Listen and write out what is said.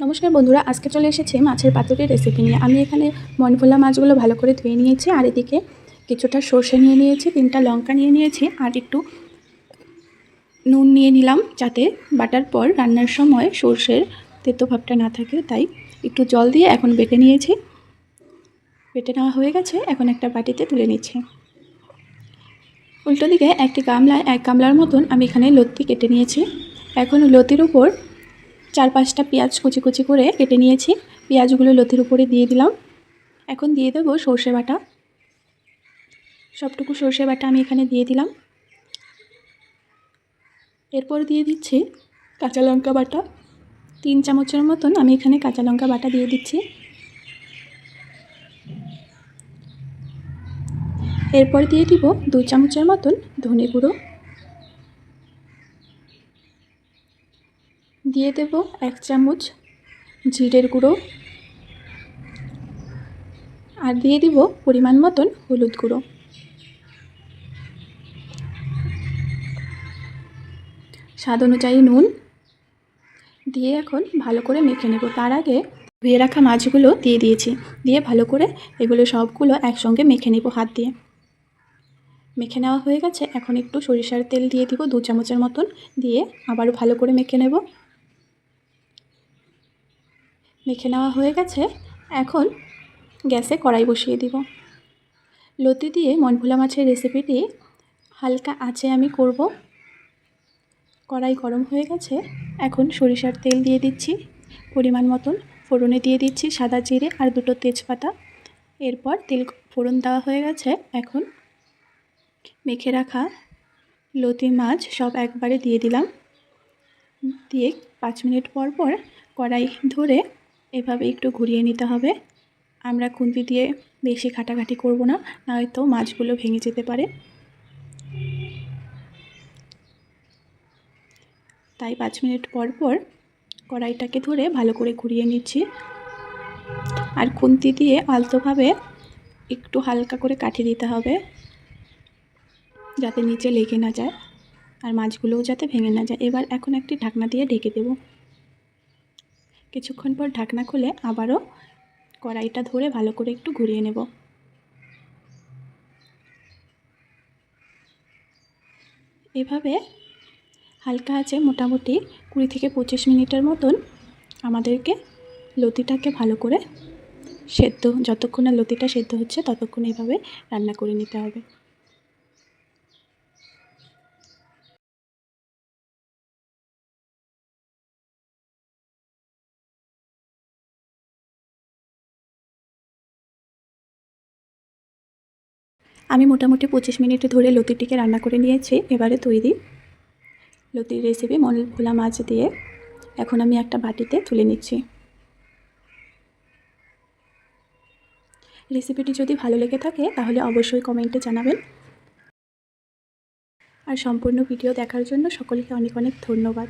নমস্কার বন্ধুরা, আজকে চলে এসেছি মাছের পাতুরির রেসিপি নিয়ে। আমি এখানে মনভোলা মাছগুলো ভালো করে ধুয়ে নিয়েছি, আর এদিকে কিছুটা সর্ষে নিয়ে নিয়েছি, 3টা লঙ্কা নিয়ে নিয়েছি, আর একটু নুন নিয়ে নিলাম যাতে বাটার পর রান্নার সময় সর্ষের তেতো ভাবটা না থাকে। তাই একটু জল দিয়ে এখন বেটে নিয়েছি। বেটে নেওয়া হয়ে গেছে, এখন একটা বাটিতে তুলে নিচ্ছি। উল্টো দিকে একটি গামলায় 1 গামলার মতন আমি এখানে লতি কেটে নিয়েছি। এখন লতির উপর 4-5টা পেঁয়াজ কুচি কুচি করে কেটে নিয়েছি। পেঁয়াজগুলো লতির উপরে দিয়ে দিলাম। এখন দিয়ে দেবো সর্ষে বাটা। সবটুকু সর্ষে বাটা আমি এখানে দিয়ে দিলাম। এরপর দিয়ে দিচ্ছি কাঁচা লঙ্কা বাটা। 3 চামচের মতন আমি এখানে কাঁচা লঙ্কা বাটা দিয়ে দিচ্ছি। এরপর দিয়ে দিব 2 চামচের মতন ধনে গুঁড়ো। দিয়ে দেব 1 চামচ জিরের গুঁড়ো, আর দিয়ে দিব পরিমাণ মতন হলুদ গুঁড়ো। স্বাদ অনুযায়ী নুন দিয়ে এখন ভালো করে মেখে নেব। তার আগে ধুয়ে রাখা মাছগুলো দিয়ে দিয়েছি, দিয়ে ভালো করে এগুলো সবগুলো একসঙ্গে মেখে নেব হাত দিয়ে। মেখে নেওয়া হয়ে গেছে, এখন একটু সরিষার তেল দিয়ে দিব 2 চামচের মতন, দিয়ে আবারও ভালো করে মেখে নেব। মেখে নেওয়া হয়ে গেছে, এখন গ্যাসে কড়াই বসিয়ে দিব। লতি দিয়ে মনভোলা মাছের রেসিপিটি হালকা আঁচে আমি করব। কড়াই গরম হয়ে গেছে, এখন সরিষার তেল দিয়ে দিচ্ছি পরিমাণ মতন। ফোড়নে দিয়ে দিচ্ছি সাদা জিরে আর 2টো তেজপাতা। এরপর তেল ফোড়ন দেওয়া হয়ে গেছে, এখন মেখে রাখা লতি মাছ সব একবারে দিয়ে দিলাম। দিয়ে 5 মিনিট পর পর কড়াই ধরে এভাবে একটু ঘুরিয়ে নিতে হবে। আমরা খুন্তি দিয়ে বেশি ঘাটাঘাটি করব না, নয়তো মাছগুলো ভেঙে যেতে পারে। তাই 5 মিনিট পর পর কড়াইটাকে ধরে ভালো করে ঘুরিয়ে নিচ্ছি, আর খুন্তি দিয়ে আলতোভাবে একটু হালকা করে কাঠি দিতে হবে যাতে নিচে লেগে না যায়, আর মাছগুলোও যাতে ভেঙে না যায়। এবার এখন একটি ঢাকনা দিয়ে ঢেকে দেব। কিছুক্ষণ পর ঢাকনা খুলে আবারও কড়াইটা ধরে ভালো করে একটু ঘুরিয়ে নেব। এভাবে হালকা আছে মোটামুটি 20 থেকে 25 মিনিটের মতন আমাদেরকে লতিটাকে ভালো করে সেদ্ধ, যতক্ষণ না লতিটা সেদ্ধ হচ্ছে ততক্ষণ এইভাবে রান্না করে নিতে হবে। আমি মোটামুটি 25 মিনিট ধরে লতিটিকে রান্না করে নিয়েছি। এবারে তৈরি লতির রেসিপি মনভোলা মাছ দিয়ে এখন আমি একটা বাটিতে তুলে নিচ্ছি। রেসিপিটি যদি ভালো লেগে থাকে তাহলে অবশ্যই কমেন্টে জানাবেন, আর সম্পূর্ণ ভিডিও দেখার জন্য সকলকে অনেক অনেক ধন্যবাদ।